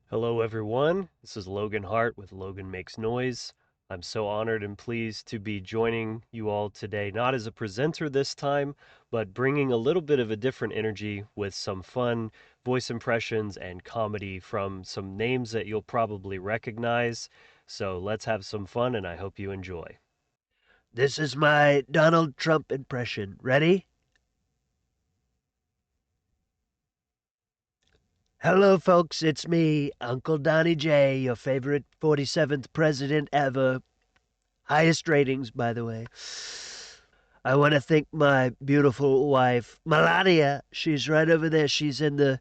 Hello, everyone. This is Logan Hart with Logan Makes Noise. I'm so honored and pleased to be joining you all today, not as a presenter this time, but bringing a little bit of a different energy with some fun voice impressions and comedy from some names that you'll probably recognize. So let's have some fun, and I hope you enjoy. This is my Donald Trump impression. Ready? Hello, folks. It's me, Uncle Donnie J, your favorite 47th president ever. Highest ratings, by the way. I want to thank my beautiful wife, Melania. She's right over there. She's in the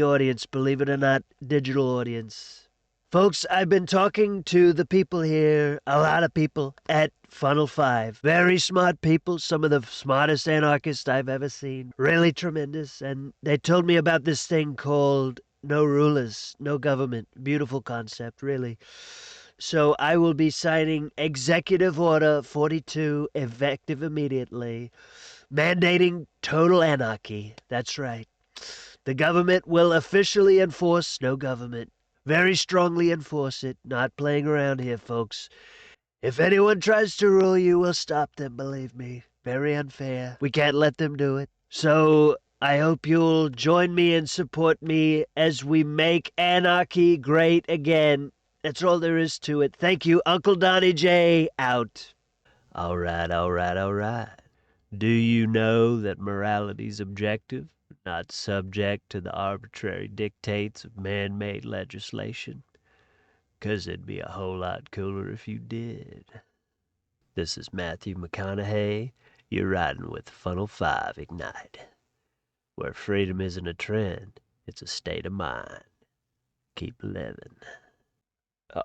audience, believe it or not, digital audience. Folks, I've been talking to the people here, a lot of people at Funnel 5. Very smart people, some of the smartest anarchists I've ever seen. Really tremendous. And they told me about this thing called no rulers, no government. Beautiful concept, really. So I will be signing Executive Order 42, effective immediately, mandating total anarchy. That's right. The government will officially enforce no government. Very strongly enforce it. Not playing around here, folks. If anyone tries to rule you, we'll stop them, believe me. Very unfair. We can't let them do it. So I hope you'll join me and support me as we make anarchy great again. That's all there is to it. Thank you, Uncle Donnie J. Out. All right, all right, all right. Do you know that morality's objective, not subject to the arbitrary dictates of man-made legislation? 'Cause it'd be a whole lot cooler if you did. This is Matthew McConaughey. You're riding with Funnel 5 Ignite, where freedom isn't a trend, it's a state of mind. Keep living. Uh,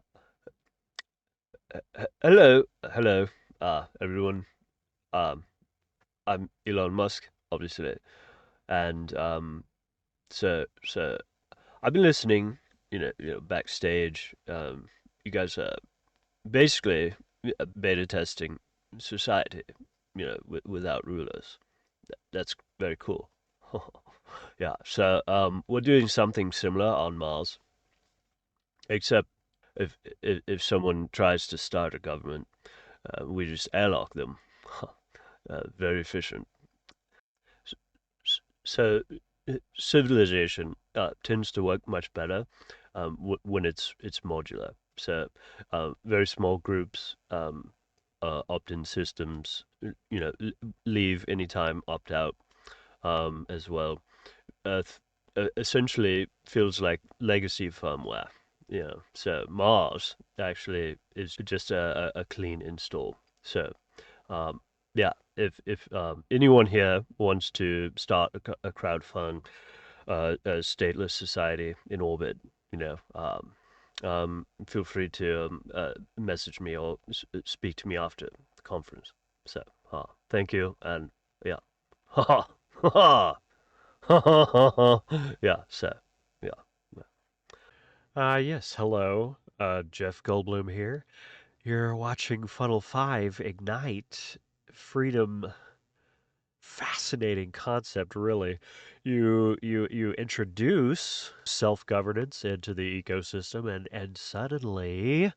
hello, everyone. Um, I'm Elon Musk, obviously, and so I've been listening, backstage. You guys are basically beta testing society, without rulers. That's very cool. Yeah. So we're doing something similar on Mars, except if someone tries to start a government, we just airlock them. Very efficient. So civilization tends to work much better when it's modular. So very small groups, opt-in systems, leave anytime, opt out as well. Essentially feels like legacy firmware. So Mars actually is just a clean install. So um, yeah, if anyone here wants to start a crowdfund, a stateless society in orbit, feel free to message me or speak to me after the conference. So, thank you, and yeah, ha ha ha, yeah. So, yeah. Yes, hello. Jeff Goldblum here. You're watching Funnel 5 Ignite. Freedom. Fascinating concept, really. You introduce self-governance into the ecosystem, and suddenly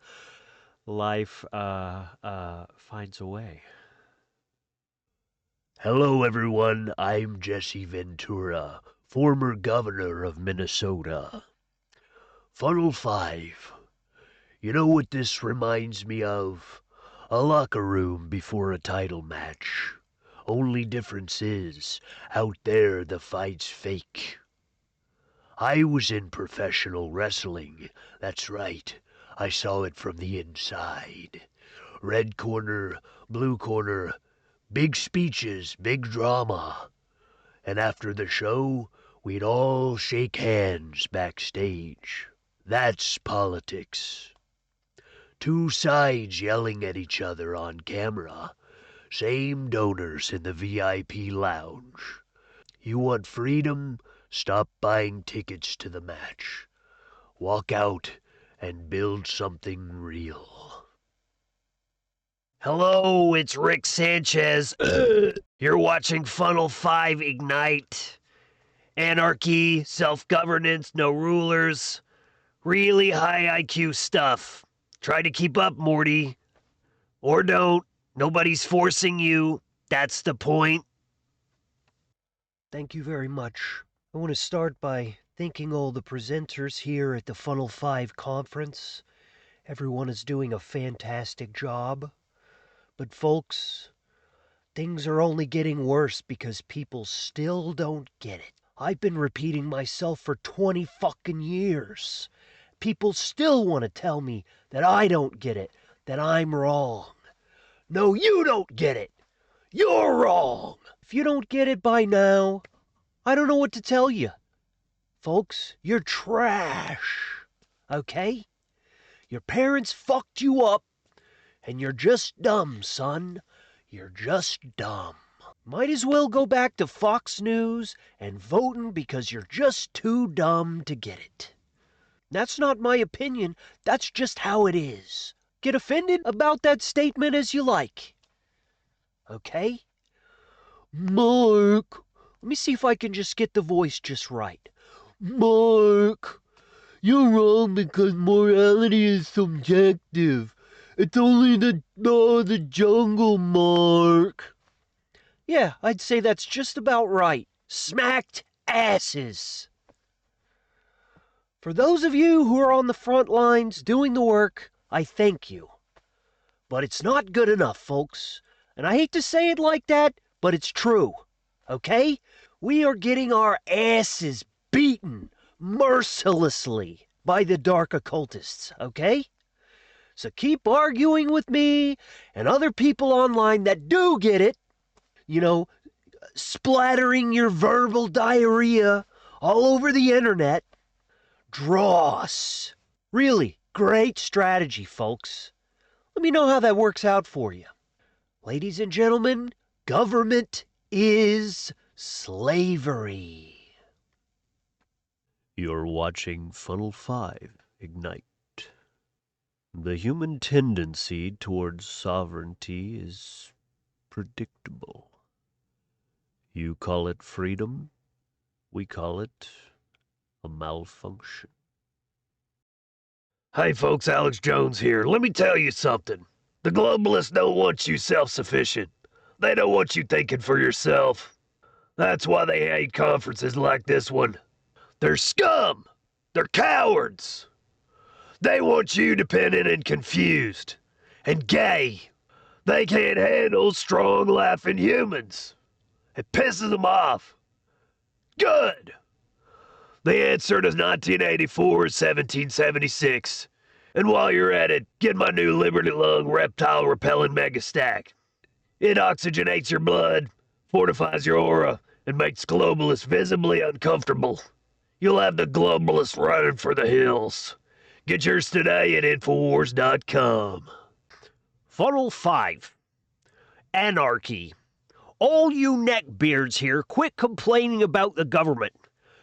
life finds a way. Hello, everyone. I'm Jesse Ventura, former governor of Minnesota. Funnel 5. You know what this reminds me of? A locker room before a title match. Only difference is, out there the fight's fake. I was in professional wrestling. That's right. I saw it from the inside. Red corner, blue corner, big speeches, big drama. And after the show, we'd all shake hands backstage. That's politics. Two sides yelling at each other on camera. Same donors in the VIP lounge. You want freedom? Stop buying tickets to the match. Walk out and build something real. Hello, it's Rick Sanchez. You're watching Funnel 5 Ignite. Anarchy, self-governance, no rulers. Really high IQ stuff. Try to keep up, Morty. Or don't. Nobody's forcing you. That's the point. Thank you very much. I want to start by thanking all the presenters here at the Funnel 5 conference. Everyone is doing a fantastic job. But folks, things are only getting worse because people still don't get it. I've been repeating myself for 20 fucking years. People still want to tell me that I don't get it, that I'm wrong. No, you don't get it. You're wrong. If you don't get it by now, I don't know what to tell you. Folks, you're trash. Okay? Your parents fucked you up, and you're just dumb, son. You're just dumb. Might as well go back to Fox News and voting because you're just too dumb to get it. That's not my opinion, that's just how it is. Get offended about that statement as you like. Okay? Mark, let me see if I can just get the voice just right. Mark, you're wrong because morality is subjective. It's only the law of the jungle, Mark. Yeah, I'd say that's just about right. Smacked asses. For those of you who are on the front lines doing the work, I thank you. But it's not good enough, folks. And I hate to say it like that, but it's true. Okay? We are getting our asses beaten mercilessly by the dark occultists, okay? So keep arguing with me and other people online that do get it. You know, splattering your verbal diarrhea all over the internet. Dross. Really, great strategy, folks. Let me know how that works out for you. Ladies and gentlemen, government is slavery. You're watching Funnel 5 Ignite. The human tendency towards sovereignty is predictable. You call it freedom, we call it a malfunction. Hey folks, Alex Jones here. Let me tell you something. The globalists don't want you self-sufficient. They don't want you thinking for yourself. That's why they hate conferences like this one. They're scum. They're cowards. They want you dependent and confused. And gay. They can't handle strong, laughing humans. It pisses them off. Good. The answer to 1984 is 1776. And while you're at it, get my new Liberty Lung reptile repellent mega stack. It oxygenates your blood, fortifies your aura, and makes globalists visibly uncomfortable. You'll have the globalists running for the hills. Get yours today at Infowars.com. Funnel 5. Anarchy. All you neckbeards here, quit complaining about the government.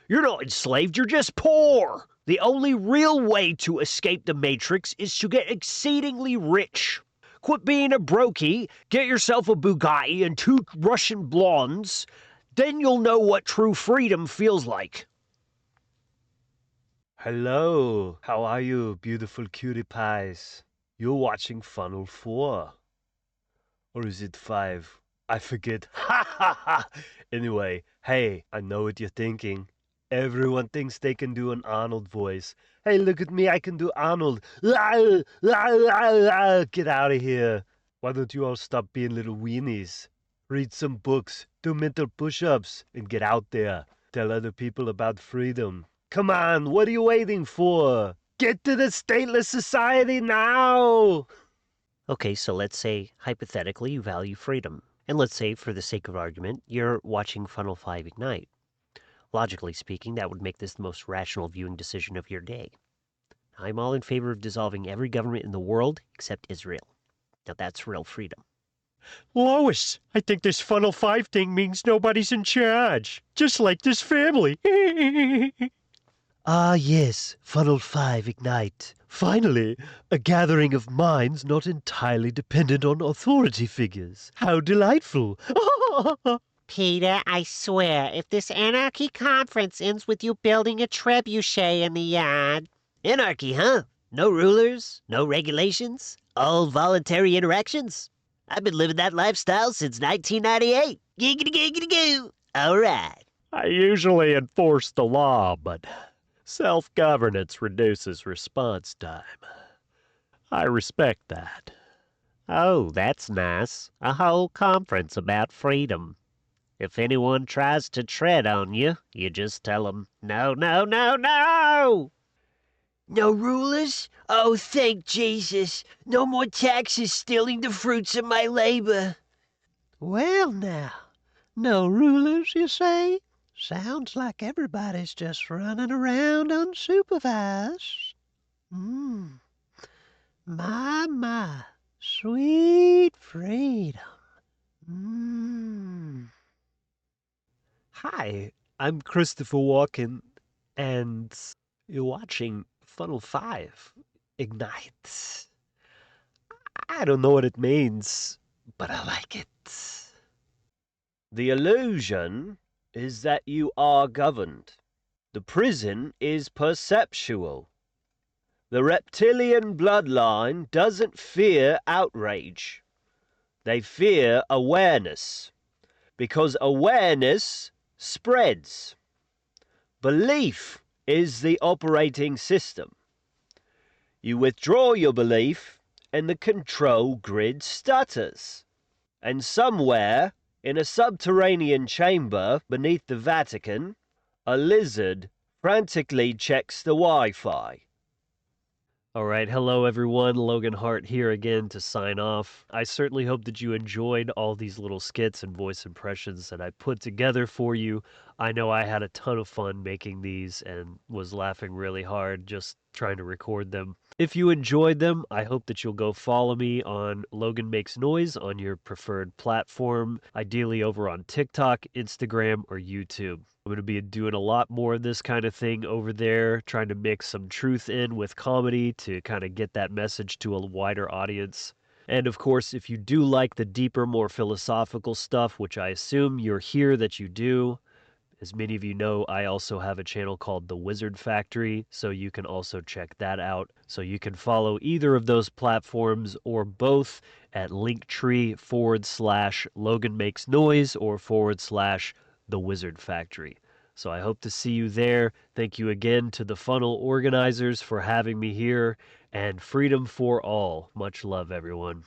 You're not enslaved, you're just poor. The only real way to escape the Matrix is to get exceedingly rich. Quit being a brokey, get yourself a Bugatti and 2 Russian blondes, then you'll know what true freedom feels like. Hello, how are you, beautiful cutie pies? You're watching Funnel 4. Or is it 5? I forget. Ha ha ha! Anyway, hey, I know what you're thinking. Everyone thinks they can do an Arnold voice. Hey, look at me, I can do Arnold. Get out of here. Why don't you all stop being little weenies? Read some books, do mental push-ups, and get out there. Tell other people about freedom. Come on, what are you waiting for? Get to the stateless society now! Okay, so let's say, hypothetically, you value freedom. And let's say, for the sake of argument, you're watching Funnel 5 Ignite. Logically speaking, that would make this the most rational viewing decision of your day. I'm all in favor of dissolving every government in the world except Israel. Now that's real freedom. Lois, I think this Funnel 5 thing means nobody's in charge. Just like this family. Ah, yes, Funnel 5 Ignite. Finally, a gathering of minds not entirely dependent on authority figures. How delightful! Peter, I swear, if this anarchy conference ends with you building a trebuchet in the yard... Anarchy, huh? No rulers, no regulations, all voluntary interactions? I've been living that lifestyle since 1998. Giggity giggity goo. All right. I usually enforce the law, but self-governance reduces response time. I respect that. Oh, that's nice. A whole conference about freedom. If anyone tries to tread on you, you just tell them, no, no, no, no! No rulers? Oh, thank Jesus. No more taxes stealing the fruits of my labor. Well, now, no rulers, you say? Sounds like everybody's just running around unsupervised. Hmm. My, sweet freedom. Hmm. Hi, I'm Christopher Walken, and you're watching Funnel 5 Ignite. I don't know what it means, but I like it. The illusion is that you are governed. The prison is perceptual. The reptilian bloodline doesn't fear outrage. They fear awareness, because awareness spreads. Belief is the operating system. You withdraw your belief, and the control grid stutters. And somewhere, in a subterranean chamber beneath the Vatican, a lizard frantically checks the Wi-Fi. All right, hello everyone. Logan Hart here again to sign off. I certainly hope that you enjoyed all these little skits and voice impressions that I put together for you. I know I had a ton of fun making these and was laughing really hard just trying to record them. If you enjoyed them, I hope that you'll go follow me on Logan Makes Noise on your preferred platform, ideally over on TikTok, Instagram, or YouTube. I'm going to be doing a lot more of this kind of thing over there, trying to mix some truth in with comedy to kind of get that message to a wider audience. And of course, if you do like the deeper, more philosophical stuff, which I assume you're here that you do, as many of you know, I also have a channel called The Wizard Factory, so you can also check that out. So you can follow either of those platforms or both at linktree/Logan Makes Noise or /The Wizard Factory. So I hope to see you there. Thank you again to the funnel organizers for having me here, and freedom for all. Much love, everyone.